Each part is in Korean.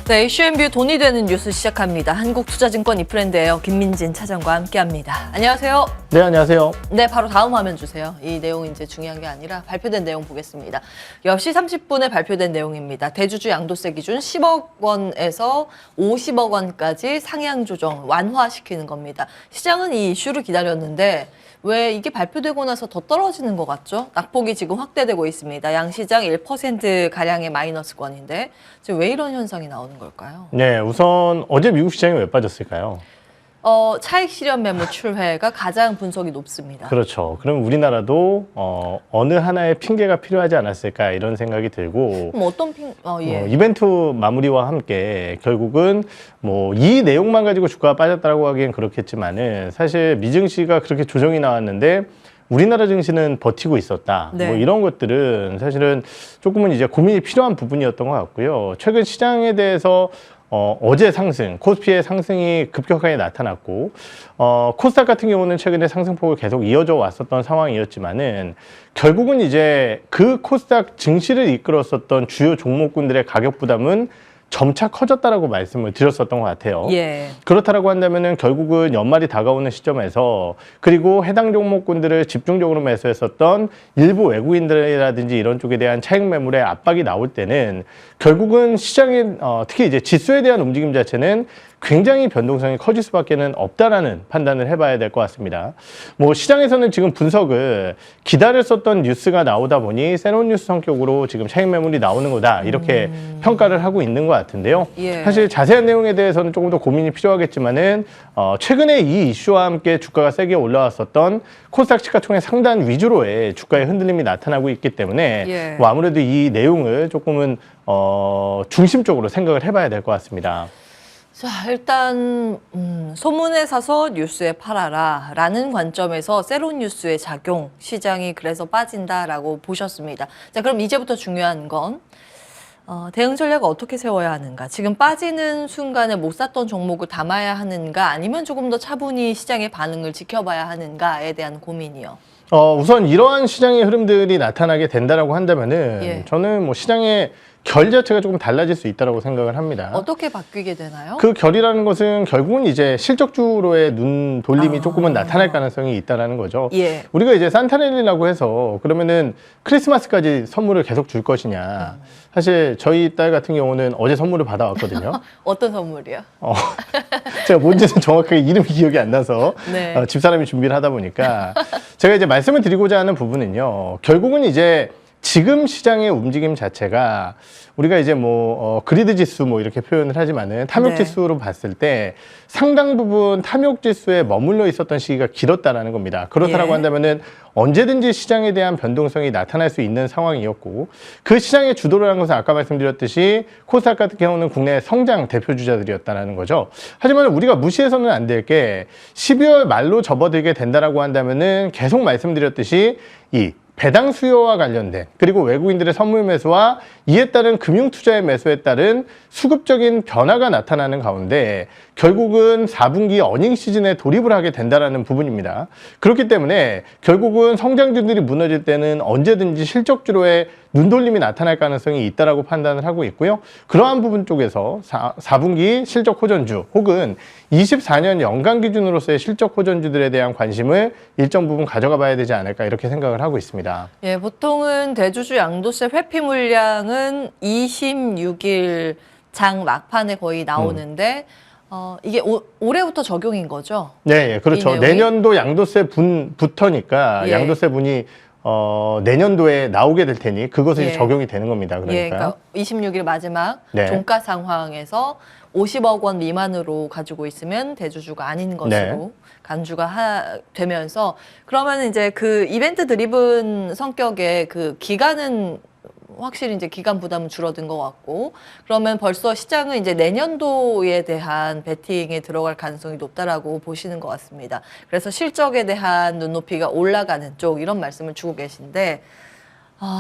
네, 이슈앤뷰 돈이 되는 뉴스 시작합니다. 한국투자증권 이프랜드예요. 김민진 차장과 함께합니다. 안녕하세요. 네, 안녕하세요. 네, 바로 다음 화면 주세요. 이 내용이 이제 중요한 게 아니라 발표된 내용 보겠습니다. 10시 30분에 발표된 내용입니다. 대주주 양도세 기준 10억 원에서 50억 원까지 상향 조정 완화시키는 겁니다. 시장은 이 이슈를 기다렸는데 왜 이게 발표되고 나서 더 떨어지는 것 같죠? 낙폭이 지금 확대되고 있습니다. 양시장 1%가량의 마이너스권인데 지금 왜 이런 현상이 나오는 걸까요? 네, 우선 어제 미국 시장이 왜 빠졌을까요? 차익 실현 매물 출회가 가장 분석이 높습니다. 그렇죠. 그럼 우리나라도 어느 하나의 핑계가 필요하지 않았을까 이런 생각이 들고 그럼 어떤 예. 이벤트 마무리와 함께 결국은 뭐 이 내용만 가지고 주가가 빠졌다고 하기엔 그렇겠지만은 사실 미증시가 그렇게 조정이 나왔는데 우리나라 증시는 버티고 있었다. 네. 뭐 이런 것들은 사실은 조금은 이제 고민이 필요한 부분이었던 것 같고요. 최근 시장에 대해서 어제 상승, 코스피의 상승이 급격하게 나타났고, 코스닥 같은 경우는 최근에 상승폭을 계속 이어져 왔었던 상황이었지만은, 결국은 이제 그 코스닥 증시를 이끌었었던 주요 종목군들의 가격 부담은 점차 커졌다라고 말씀을 드렸었던 것 같아요. 예. 그렇다라고 한다면은 결국은 연말이 다가오는 시점에서 그리고 해당 종목군들을 집중적으로 매수했었던 일부 외국인들이라든지 이런 쪽에 대한 차익 매물의 압박이 나올 때는 결국은 시장의 특히 이제 지수에 대한 움직임 자체는 굉장히 변동성이 커질 수밖에는 없다라는 판단을 해봐야 될 것 같습니다. 뭐 시장에서는 지금 분석을 기다렸었던 뉴스가 나오다 보니 새로운 뉴스 성격으로 지금 차익 매물이 나오는 거다 이렇게 평가를 하고 있는 것 같은데요. 예. 사실 자세한 내용에 대해서는 조금 더 고민이 필요하겠지만은 최근에 이 이슈와 함께 주가가 세게 올라왔었던 코스닥 시가총액 상단 위주로의 주가의 흔들림이 나타나고 있기 때문에 예. 뭐 아무래도 이 내용을 조금은 중심적으로 생각을 해봐야 될 것 같습니다. 자, 일단 소문에 사서 뉴스에 팔아라 라는 관점에서 새로운 뉴스의 작용, 시장이 그래서 빠진다라고 보셨습니다. 자, 그럼 이제부터 중요한 건 대응 전략을 어떻게 세워야 하는가? 지금 빠지는 순간에 못 샀던 종목을 담아야 하는가? 아니면 조금 더 차분히 시장의 반응을 지켜봐야 하는가에 대한 고민이요. 우선 이러한 시장의 흐름들이 나타나게 된다라고 한다면은 예. 저는 뭐 시장의 결 자체가 조금 달라질 수 있다고 생각을 합니다. 어떻게 바뀌게 되나요? 그 결이라는 것은 결국은 이제 실적주로의 눈 돌림이 조금은 나타날 가능성이 있다라는 거죠. 예. 우리가 이제 산타렐리라고 해서 그러면은 크리스마스까지 선물을 계속 줄 것이냐. 사실 저희 딸 같은 경우는 어제 선물을 받아왔거든요. 어떤 선물이요? 제가 뭔지는 정확하게 이름이 기억이 안 나서 네. 집사람이 준비를 하다 보니까 제가 이제 말씀을 드리고자 하는 부분은요. 결국은 이제 지금 시장의 움직임 자체가 우리가 이제 뭐 그리드 지수 뭐 이렇게 표현을 하지만은 탐욕 지수로 봤을 때 상당 부분 탐욕 지수에 머물러 있었던 시기가 길었다라는 겁니다. 그렇다라고 예. 한다면은 언제든지 시장에 대한 변동성이 나타날 수 있는 상황이었고 그 시장의 주도를 한 것은 아까 말씀드렸듯이 코스닥 같은 경우는 국내 성장 대표 주자들이었다라는 거죠. 하지만 우리가 무시해서는 안 될 게 12월 말로 접어들게 된다라고 한다면은 계속 말씀드렸듯이 이 배당 수요와 관련된 그리고 외국인들의 선물 매수와 이에 따른 금융 투자의 매수에 따른 수급적인 변화가 나타나는 가운데 결국은 4분기 어닝 시즌에 돌입을 하게 된다라는 부분입니다. 그렇기 때문에 결국은 성장주들이 무너질 때는 언제든지 실적주로의 눈돌림이 나타날 가능성이 있다라고 판단을 하고 있고요. 그러한 부분 쪽에서 4분기 실적 호전주 혹은 24년 연간 기준으로서의 실적 호전주들에 대한 관심을 일정 부분 가져가 봐야 되지 않을까 이렇게 생각을 하고 있습니다. 예, 보통은 대주주 양도세 회피 물량은 26일 장 막판에 거의 나오는데 이게 올해부터 적용인 거죠? 네, 그렇죠. 내년도 양도세 분부터니까 예. 양도세 분이 내년도에 나오게 될 테니 그것이 예. 적용이 되는 겁니다. 그러니까. 예, 그러니까 26일 마지막 네. 종가 상황에서 50억 원 미만으로 가지고 있으면 대주주가 아닌 것으로 네. 간주가 되면서 그러면 이제 그 이벤트 드리븐 성격의 그 기간은 확실히 이제 기간 부담은 줄어든 것 같고 그러면 벌써 시장은 이제 내년도에 대한 베팅에 들어갈 가능성이 높다라고 보시는 것 같습니다. 그래서 실적에 대한 눈높이가 올라가는 쪽 이런 말씀을 주고 계신데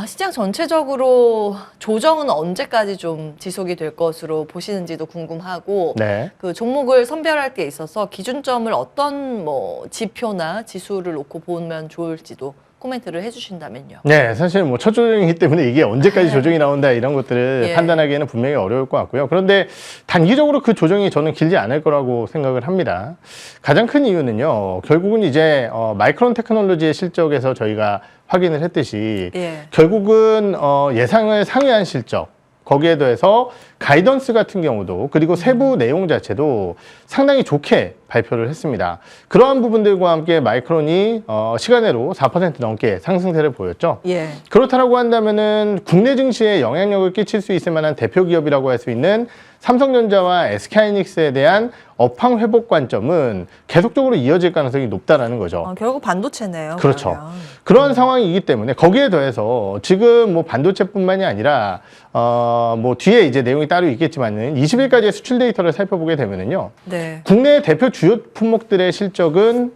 시장 전체적으로 조정은 언제까지 좀 지속이 될 것으로 보시는지도 궁금하고 네. 그 종목을 선별할 때 있어서 기준점을 어떤 뭐 지표나 지수를 놓고 보면 좋을지도 코멘트를 해주신다면요. 네, 사실 뭐 첫 조정이기 때문에 이게 언제까지 조정이 나온다 이런 것들을 예. 판단하기에는 분명히 어려울 것 같고요. 그런데 단기적으로 그 조정이 저는 길지 않을 거라고 생각을 합니다. 가장 큰 이유는요, 결국은 이제 마이크론 테크놀로지의 실적에서 저희가 확인을 했듯이 예. 결국은 예상을 상회한 실적, 거기에 더해서 가이던스 같은 경우도 그리고 세부 내용 자체도 상당히 좋게 발표를 했습니다. 그러한 부분들과 함께 마이크론이 시간외로 4% 넘게 상승세를 보였죠. 예. 그렇다라고 한다면은 국내 증시에 영향력을 끼칠 수 있을 만한 대표 기업이라고 할 수 있는 삼성전자와 SK하이닉스에 대한 업황 회복 관점은 계속적으로 이어질 가능성이 높다라는 거죠. 결국 반도체네요. 그렇죠. 그러면. 그러한 상황이기 때문에 거기에 더해서 지금 뭐 반도체뿐만이 아니라 뭐 뒤에 이제 내용이 따로 있겠지만은 20일까지의 수출 데이터를 살펴보게 되면은요. 네. 국내 대표 주요 품목들의 실적은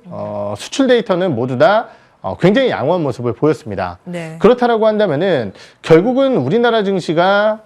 수출 데이터는 모두 다 굉장히 양호한 모습을 보였습니다. 네. 그렇다라고 한다면은 결국은 우리나라 증시가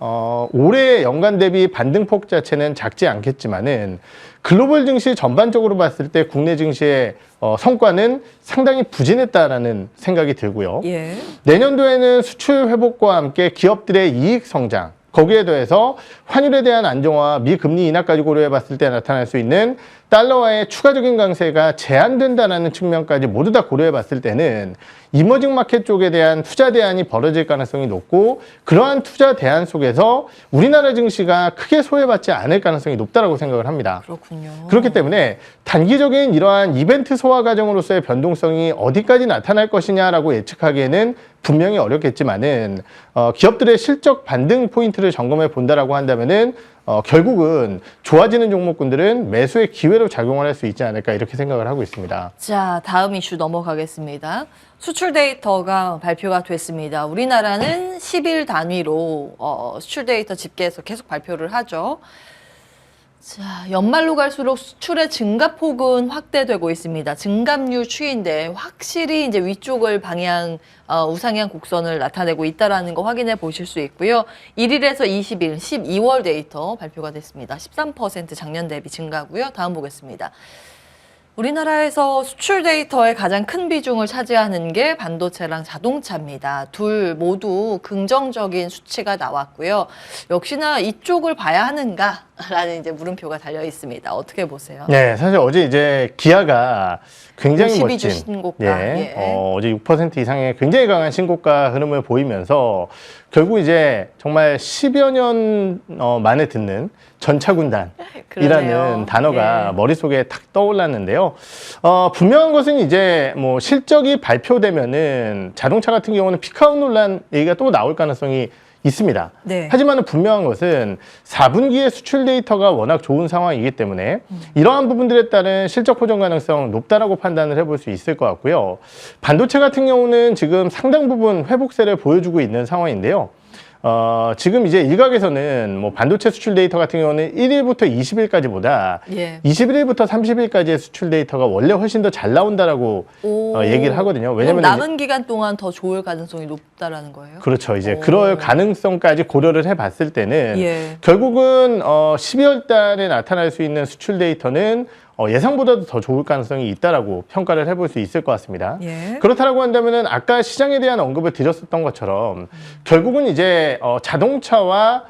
올해 연간 대비 반등폭 자체는 작지 않겠지만은 글로벌 증시 전반적으로 봤을 때 국내 증시의 성과는 상당히 부진했다라는 생각이 들고요. 예. 내년도에는 수출 회복과 함께 기업들의 이익 성장, 거기에 더해서 환율에 대한 안정화, 미금리 인하까지 고려해 봤을 때 나타날 수 있는 달러와의 추가적인 강세가 제한된다는 측면까지 모두 다 고려해 봤을 때는 이머징 마켓 쪽에 대한 투자 대안이 벌어질 가능성이 높고 그러한 투자 대안 속에서 우리나라 증시가 크게 소외받지 않을 가능성이 높다고 생각을 합니다. 그렇군요. 그렇기 때문에 단기적인 이러한 이벤트 소화 과정으로서의 변동성이 어디까지 나타날 것이냐라고 예측하기에는 분명히 어렵겠지만은 기업들의 실적 반등 포인트를 점검해 본다라고 한다면은 결국은 좋아지는 종목군들은 매수의 기회로 작용을 할 수 있지 않을까 이렇게 생각을 하고 있습니다. 자, 다음 이슈 넘어가겠습니다. 수출 데이터가 발표가 됐습니다. 우리나라는 10일 단위로 수출 데이터 집계해서 계속 발표를 하죠. 자, 연말로 갈수록 수출의 증가폭은 확대되고 있습니다. 증감률 추이인데 확실히 이제 위쪽을 방향 우상향 곡선을 나타내고 있다라는 거 확인해 보실 수 있고요. 1일에서 20일, 12월 데이터 발표가 됐습니다. 13% 작년 대비 증가고요. 다음 보겠습니다. 우리나라에서 수출 데이터의 가장 큰 비중을 차지하는 게 반도체랑 자동차입니다. 둘 모두 긍정적인 수치가 나왔고요. 역시나 이쪽을 봐야 하는가라는 이제 물음표가 달려 있습니다. 어떻게 보세요? 네, 사실 어제 이제 기아가 굉장히 52주 멋진 신고가. 예, 예. 어제 6% 이상의 굉장히 강한 신고가 흐름을 보이면서 결국 이제 정말 10여 년 만에 듣는 전차군단이라는 그러네요. 단어가 예. 머릿속에 탁 떠올랐는데요. 분명한 것은 이제 뭐 실적이 발표되면은 자동차 같은 경우는 피크아웃 논란 얘기가 또 나올 가능성이 있습니다. 네. 하지만 분명한 것은 4분기의 수출 데이터가 워낙 좋은 상황이기 때문에 이러한 부분들에 따른 실적 호전 가능성 높다라고 판단을 해볼 수 있을 것 같고요. 반도체 같은 경우는 지금 상당 부분 회복세를 보여주고 있는 상황인데요. 지금 이제 일각에서는 뭐 반도체 수출 데이터 같은 경우는 1일부터 20일까지보다 예. 21일부터 30일까지의 수출 데이터가 원래 훨씬 더 잘 나온다라고 얘기를 하거든요. 왜냐면 남은 기간 동안 더 좋을 가능성이 높다라는 거예요? 그렇죠. 이제 오. 그럴 가능성까지 고려를 해봤을 때는 예. 결국은 12월 달에 나타날 수 있는 수출 데이터는 예상보다도 더 좋을 가능성이 있다라고 평가를 해볼 수 있을 것 같습니다. 예. 그렇다라고 한다면은 아까 시장에 대한 언급을 드렸었던 것처럼 결국은 이제 자동차와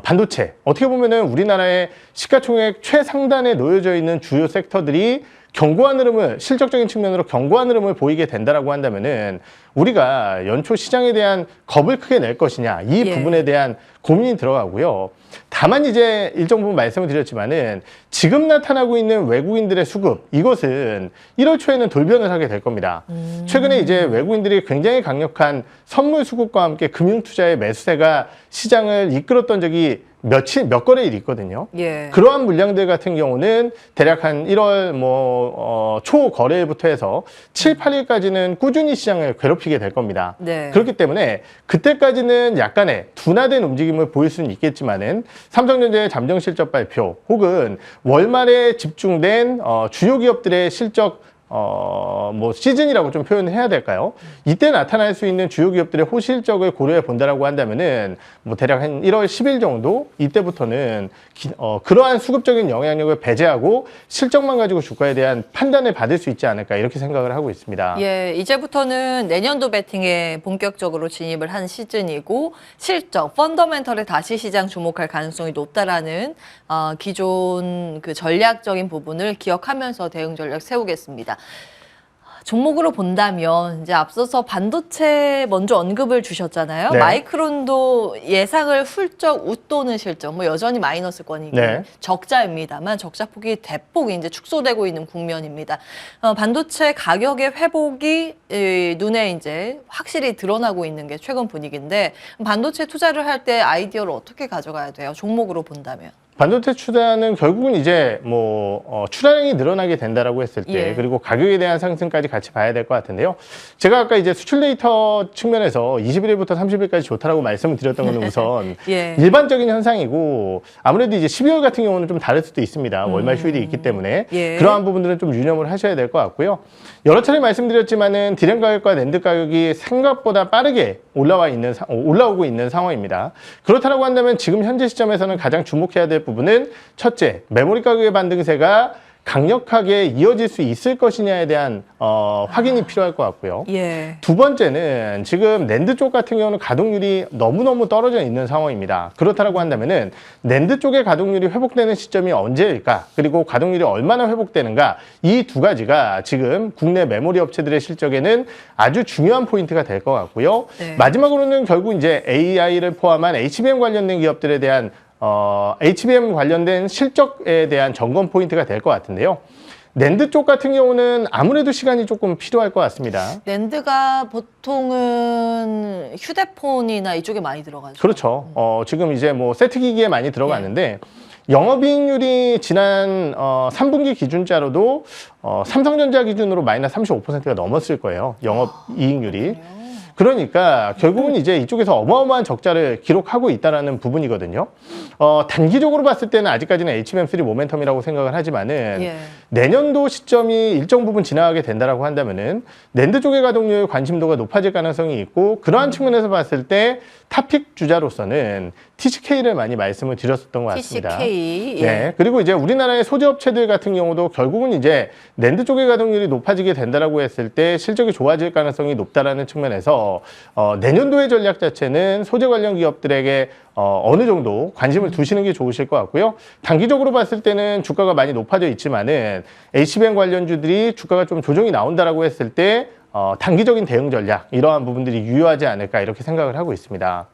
반도체 어떻게 보면은 우리나라의 시가총액 최상단에 놓여져 있는 주요 섹터들이 견고한 흐름을 실적적인 측면으로 견고한 흐름을 보이게 된다라고 한다면은 우리가 연초 시장에 대한 겁을 크게 낼 것이냐 이 예. 부분에 대한 고민이 들어가고요. 다만 이제 일정 부분 말씀을 드렸지만은 지금 나타나고 있는 외국인들의 수급 이것은 1월 초에는 돌변을 하게 될 겁니다. 최근에 이제 외국인들이 굉장히 강력한 선물 수급과 함께 금융 투자의 매수세가 시장을 이끌었던 적이 몇 거래일이 있거든요. 예. 그러한 물량들 같은 경우는 대략 한 1월 초 거래일부터 해서 7, 8일까지는 꾸준히 시장을 괴롭히게 될 겁니다. 네. 그렇기 때문에 그때까지는 약간의 둔화된 움직임을 보일 수는 있겠지만은 삼성전자의 잠정 실적 발표 혹은 월말에 집중된 주요 기업들의 실적 뭐 시즌이라고 좀 표현을 해야 될까요? 이때 나타날 수 있는 주요 기업들의 호실적을 고려해 본다라고 한다면은 뭐 대략 한 1월 10일 정도 이때부터는 그러한 수급적인 영향력을 배제하고 실적만 가지고 주가에 대한 판단을 받을 수 있지 않을까 이렇게 생각을 하고 있습니다. 예, 이제부터는 내년도 배팅에 본격적으로 진입을 한 시즌이고 실적, 펀더멘털에 다시 시장 주목할 가능성이 높다라는 기존 그 전략적인 부분을 기억하면서 대응 전략 세우겠습니다. 종목으로 본다면 이제 앞서서 반도체 먼저 언급을 주셨잖아요. 네. 마이크론도 예상을 훌쩍 웃도는 실적, 뭐 여전히 마이너스권이긴 네. 적자입니다만 적자폭이 대폭 이제 축소되고 있는 국면입니다. 반도체 가격의 회복이 눈에 이제 확실히 드러나고 있는 게 최근 분위기인데 반도체 투자를 할 때 아이디어를 어떻게 가져가야 돼요? 종목으로 본다면. 반도체 투자는 결국은 이제 뭐 출하량이 늘어나게 된다라고 했을 때 예. 그리고 가격에 대한 상승까지 같이 봐야 될 것 같은데요. 제가 아까 이제 수출 데이터 측면에서 21일부터 30일까지 좋다라고 말씀을 드렸던 건 우선 예. 일반적인 현상이고 아무래도 이제 12월 같은 경우는 좀 다를 수도 있습니다. 월말 휴일이 있기 때문에 예. 그러한 부분들은 좀 유념을 하셔야 될 것 같고요. 여러 차례 말씀드렸지만은 디램 가격과 낸드 가격이 생각보다 빠르게 올라오고 있는 상황입니다. 그렇다고 한다면 지금 현재 시점에서는 가장 주목해야 될 부분은 첫째, 메모리 가격의 반등세가 강력하게 이어질 수 있을 것이냐에 대한 확인이 필요할 것 같고요. 예. 두 번째는 지금 낸드 쪽 같은 경우는 가동률이 너무너무 떨어져 있는 상황입니다. 그렇다고 한다면은 낸드 쪽의 가동률이 회복되는 시점이 언제일까? 그리고 가동률이 얼마나 회복되는가? 이 두 가지가 지금 국내 메모리 업체들의 실적에는 아주 중요한 포인트가 될 것 같고요. 네. 마지막으로는 결국 이제 AI를 포함한 HBM 관련된 기업들에 대한 HBM 관련된 실적에 대한 점검 포인트가 될 것 같은데요. 낸드 쪽 같은 경우는 아무래도 시간이 조금 필요할 것 같습니다. 낸드가 보통은 휴대폰이나 이쪽에 많이 들어가죠. 그렇죠. 지금 이제 뭐 세트기기에 많이 들어가는데 영업이익률이 지난 3분기 기준자로도 삼성전자 기준으로 마이너스 35%가 넘었을 거예요. 영업이익률이. 그러니까 결국은 이제 이쪽에서 어마어마한 적자를 기록하고 있다는 부분이거든요. 단기적으로 봤을 때는 아직까지는 HBM3 모멘텀이라고 생각을 하지만은 예. 내년도 시점이 일정 부분 지나가게 된다라고 한다면은 낸드 쪽의 가동률 관심도가 높아질 가능성이 있고 그러한 측면에서 봤을 때 탑픽 주자로서는 TCK를 많이 말씀을 드렸었던 것 같습니다. TCK. 예. 네. 그리고 이제 우리나라의 소재 업체들 같은 경우도 결국은 이제 낸드 쪽의 가동률이 높아지게 된다라고 했을 때 실적이 좋아질 가능성이 높다라는 측면에서 내년도의 전략 자체는 소재 관련 기업들에게 어느 정도 관심을 두시는 게 좋으실 것 같고요. 단기적으로 봤을 때는 주가가 많이 높아져 있지만은 HBM 관련주들이 주가가 좀 조정이 나온다라고 했을 때 단기적인 대응 전략 이러한 부분들이 유효하지 않을까 이렇게 생각을 하고 있습니다.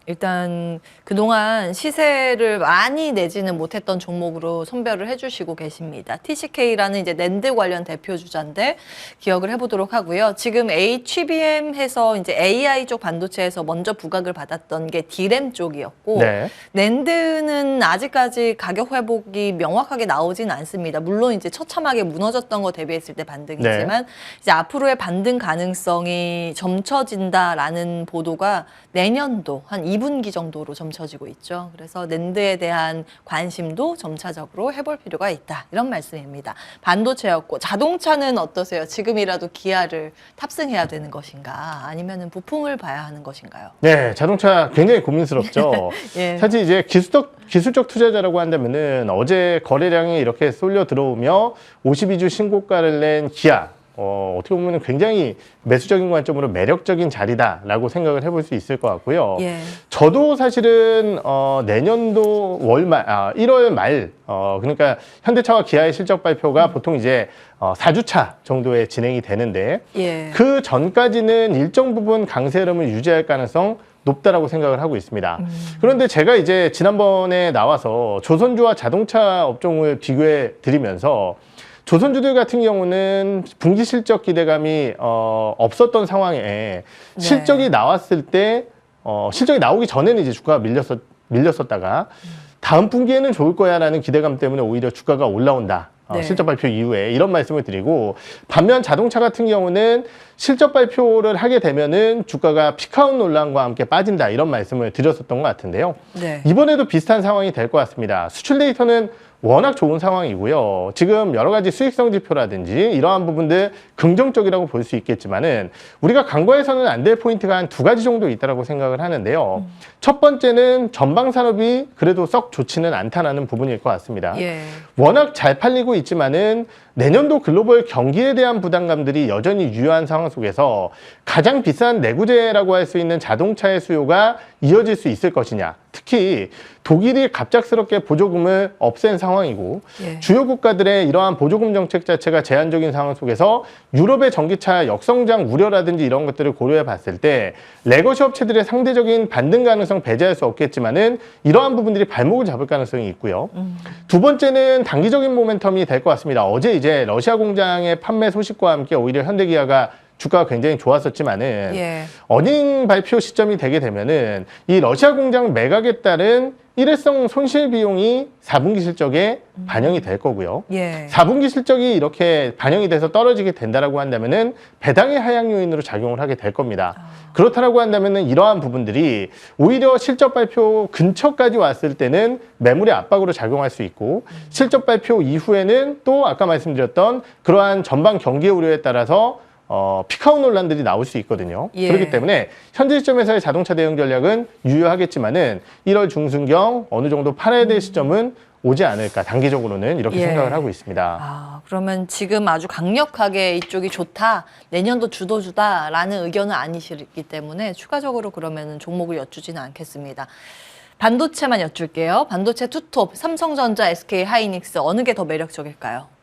일단 그동안 시세를 많이 내지는 못했던 종목으로 선별을 해주시고 계십니다. TCK라는 이제 낸드 관련 대표 주자인데 기억을 해보도록 하고요. 지금 HBM해서 이제 AI 쪽 반도체에서 먼저 부각을 받았던 게 D램 쪽이었고 네. 낸드는 아직까지 가격 회복이 명확하게 나오진 않습니다. 물론 이제 처참하게 무너졌던 거 대비했을 때 반등이지만 이제 앞으로의 반등 가능성이 점쳐진다라는 보도가 내년도 한 2분기 정도로 점쳐지고 있죠. 그래서 낸드에 대한 관심도 점차적으로 해볼 필요가 있다. 이런 말씀입니다. 반도체였고 자동차는 어떠세요? 지금이라도 기아를 탑승해야 되는 것인가? 아니면 부품을 봐야 하는 것인가요? 네, 자동차 굉장히 고민스럽죠. 예. 사실 이제 기술적 투자자라고 한다면은 어제 거래량이 이렇게 쏠려 들어오며 52주 신고가를 낸 기아. 어떻게 보면 굉장히 매수적인 관점으로 매력적인 자리다라고 생각을 해볼 수 있을 것 같고요. 예. 저도 사실은 내년도 1월 말 그러니까 현대차와 기아의 실적 발표가 보통 이제 4주차 정도에 진행이 되는데 예. 그 전까지는 일정 부분 강세 흐름을 유지할 가능성 높다라고 생각을 하고 있습니다. 그런데 제가 이제 지난번에 나와서 조선주와 자동차 업종을 비교해 드리면서 조선주들 같은 경우는 분기 실적 기대감이 없었던 상황에 실적이 나왔을 때 실적이 나오기 전에는 이제 주가가 밀렸었다가 다음 분기에는 좋을 거야라는 기대감 때문에 오히려 주가가 올라온다. 네. 실적 발표 이후에 이런 말씀을 드리고 반면 자동차 같은 경우는 실적 발표를 하게 되면은 주가가 피크아웃 논란과 함께 빠진다 이런 말씀을 드렸었던 것 같은데요. 네. 이번에도 비슷한 상황이 될 것 같습니다. 수출 데이터는 워낙 좋은 상황이고요. 지금 여러 가지 수익성 지표라든지 이러한 부분들 긍정적이라고 볼 수 있겠지만은 우리가 간과해서는 안 될 포인트가 한 두 가지 정도 있다고 생각을 하는데요. 첫 번째는 전방 산업이 그래도 썩 좋지는 않다는 부분일 것 같습니다. 예. 워낙 잘 팔리고 있지만은 내년도 글로벌 경기에 대한 부담감들이 여전히 유효한 상황 속에서 가장 비싼 내구재라고 할 수 있는 자동차의 수요가 이어질 수 있을 것이냐. 특히 독일이 갑작스럽게 보조금을 없앤 상황이고 예. 주요 국가들의 이러한 보조금 정책 자체가 제한적인 상황 속에서 유럽의 전기차 역성장 우려라든지 이런 것들을 고려해 봤을 때 레거시 업체들의 상대적인 반등 가능성 배제할 수 없겠지만은 이러한 부분들이 발목을 잡을 가능성이 있고요. 두 번째는 단기적인 모멘텀이 될 것 같습니다. 어제 이제 러시아 공장의 판매 소식과 함께 오히려 현대기아가 주가가 굉장히 좋았었지만은 예. 어닝 발표 시점이 되게 되면은 이 러시아 공장 매각에 따른 일회성 손실 비용이 4분기 실적에 반영이 될 거고요. 예. 4분기 실적이 이렇게 반영이 돼서 떨어지게 된다라고 한다면은 배당의 하향 요인으로 작용을 하게 될 겁니다. 그렇다라고 한다면은 이러한 부분들이 오히려 실적 발표 근처까지 왔을 때는 매물의 압박으로 작용할 수 있고 실적 발표 이후에는 또 아까 말씀드렸던 그러한 전방 경기 우려에 따라서 피크아웃 논란들이 나올 수 있거든요. 예. 그렇기 때문에 현재 시점에서의 자동차 대응 전략은 유효하겠지만은 1월 중순경 어느 정도 팔아야 될 시점은 오지 않을까 단기적으로는 이렇게 예. 생각을 하고 있습니다. 아, 그러면 지금 아주 강력하게 이쪽이 좋다, 내년도 주도주다라는 의견은 아니시기 때문에 추가적으로 그러면 종목을 여쭈지는 않겠습니다. 반도체만 여쭐게요. 반도체 투톱, 삼성전자, SK 하이닉스 어느 게 더 매력적일까요?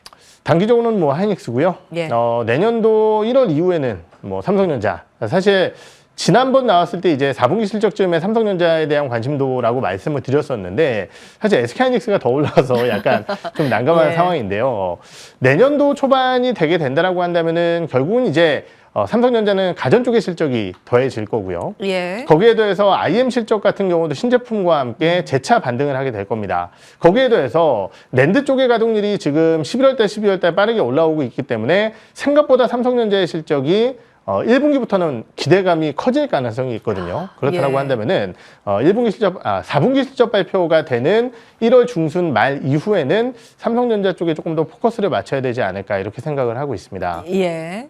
단기적으로는 뭐 하이닉스고요. 예. 내년도 1월 이후에는 뭐 삼성전자. 사실 지난번 나왔을 때 이제 4분기 실적쯤에 삼성전자에 대한 관심도라고 말씀을 드렸었는데 사실 SK하이닉스가 더 올라와서 약간 좀 난감한 예. 상황인데요. 내년도 초반이 되게 된다라고 한다면은 결국은 이제 삼성전자는 가전 쪽의 실적이 더해질 거고요. 예. 거기에 더해서 IM 실적 같은 경우도 신제품과 함께 재차 반등을 하게 될 겁니다. 거기에 더해서 랜드 쪽의 가동률이 지금 11월 달, 12월 달 빠르게 올라오고 있기 때문에 생각보다 삼성전자의 실적이 1분기부터는 기대감이 커질 가능성이 있거든요. 그렇다고 예. 한다면은 4분기 실적 발표가 되는 1월 중순 말 이후에는 삼성전자 쪽에 조금 더 포커스를 맞춰야 되지 않을까 이렇게 생각을 하고 있습니다. 예.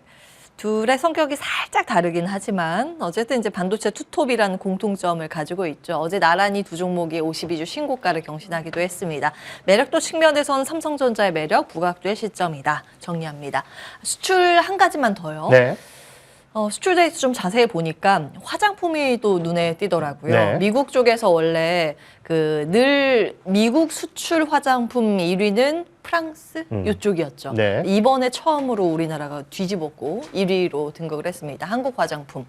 둘의 성격이 살짝 다르긴 하지만 어쨌든 이제 반도체 투톱이라는 공통점을 가지고 있죠. 어제 나란히 두 종목이 52주 신고가를 경신하기도 했습니다. 매력도 측면에서는 삼성전자의 매력, 부각도의 시점이다. 정리합니다. 수출 한 가지만 더요. 네. 수출 데이터 좀 자세히 보니까 화장품이 또 눈에 띄더라고요. 네. 미국 쪽에서 원래 늘 미국 수출 화장품 1위는 프랑스 이쪽이었죠. 네. 이번에 처음으로 우리나라가 뒤집었고 1위로 등극을 했습니다. 한국 화장품.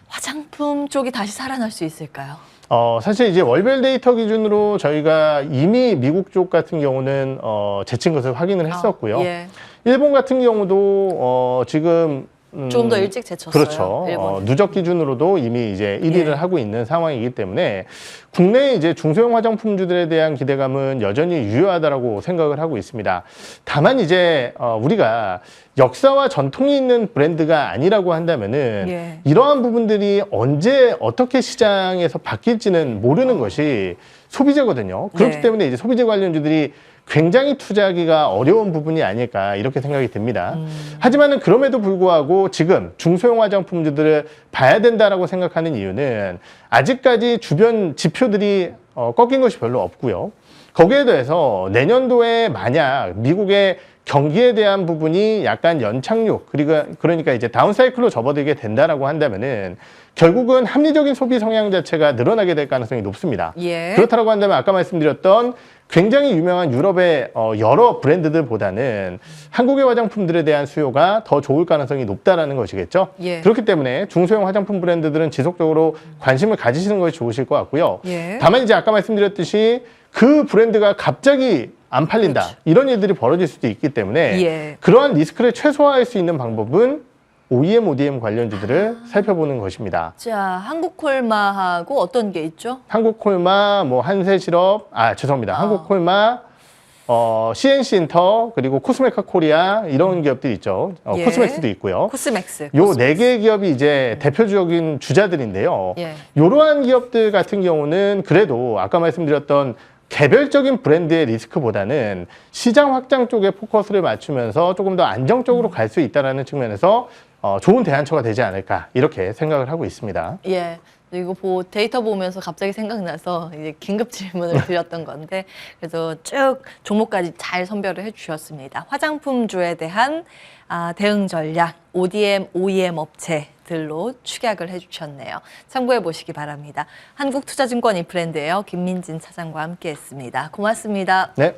화장품 쪽이 다시 살아날 수 있을까요? 사실 이제 월별 데이터 기준으로 저희가 이미 미국 쪽 같은 경우는 제친 것을 확인을 했었고요. 예. 일본 같은 경우도 지금 조금 더 일찍 제쳤어요. 그렇죠. 일본은. 누적 기준으로도 이미 이제 1위를 예. 하고 있는 상황이기 때문에 국내 이제 중소형 화장품주들에 대한 기대감은 여전히 유효하다라고 생각을 하고 있습니다. 다만 이제 우리가 역사와 전통이 있는 브랜드가 아니라고 한다면은 예. 이러한 부분들이 언제 어떻게 시장에서 바뀔지는 모르는 것이 소비재거든요. 그렇기 네. 때문에 이제 소비재 관련주들이 굉장히 투자하기가 어려운 부분이 아닐까 이렇게 생각이 듭니다. 하지만은 그럼에도 불구하고 지금 중소형 화장품주들을 봐야 된다라고 생각하는 이유는 아직까지 주변 지표들이 꺾인 것이 별로 없고요. 거기에 더해서 내년도에 만약 미국의 경기에 대한 부분이 약간 연착륙 그러니까 이제 다운사이클로 접어들게 된다라고 한다면은 결국은 합리적인 소비 성향 자체가 늘어나게 될 가능성이 높습니다. 예. 그렇다고 한다면 아까 말씀드렸던 굉장히 유명한 유럽의 여러 브랜드들보다는 한국의 화장품들에 대한 수요가 더 좋을 가능성이 높다라는 것이겠죠. 예. 그렇기 때문에 중소형 화장품 브랜드들은 지속적으로 관심을 가지시는 것이 좋으실 것 같고요. 예. 다만 이제 아까 말씀드렸듯이 그 브랜드가 갑자기 안 팔린다. 그렇죠. 이런 일들이 벌어질 수도 있기 때문에 예. 그러한 리스크를 최소화할 수 있는 방법은 OEM, ODM 관련주들을 살펴보는 것입니다. 자, 한국콜마하고 어떤 게 있죠? 한국콜마, 뭐 한세실업, 죄송합니다. 한국콜마, CNC인터, 그리고 코스메카 코리아 이런 기업들이 있죠. 예. 코스맥스도 있고요. 코스맥스. 요 네 개의 기업이 이제 대표적인 주자들인데요. 예. 이러한 기업들 같은 경우는 그래도 아까 말씀드렸던 개별적인 브랜드의 리스크보다는 시장 확장 쪽에 포커스를 맞추면서 조금 더 안정적으로 갈 수 있다는 측면에서 좋은 대안처가 되지 않을까 이렇게 생각을 하고 있습니다. 예. 이거 데이터 보면서 갑자기 생각나서 이제 긴급 질문을 드렸던 건데 그래서 쭉 종목까지 잘 선별을 해주셨습니다. 화장품주에 대한 대응 전략, ODM, OEM 업체들로 축약을 해주셨네요. 참고해 보시기 바랍니다. 한국투자증권 이프랜드예요. 김민진 차장과 함께했습니다. 고맙습니다. 네.